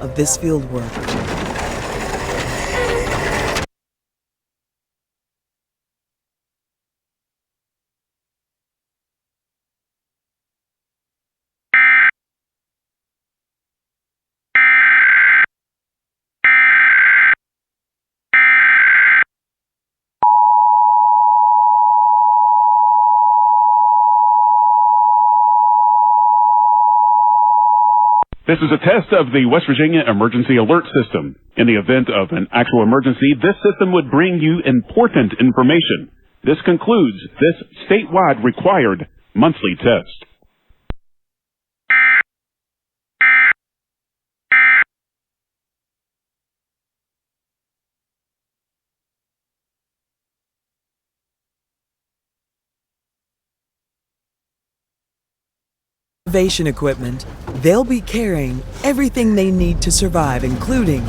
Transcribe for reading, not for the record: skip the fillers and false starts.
of this field work. This is a test of the West Virginia Emergency Alert System. In the event of an actual emergency, this system would bring you important information. This concludes this statewide required monthly test. Equipment, they'll be carrying everything they need to survive, including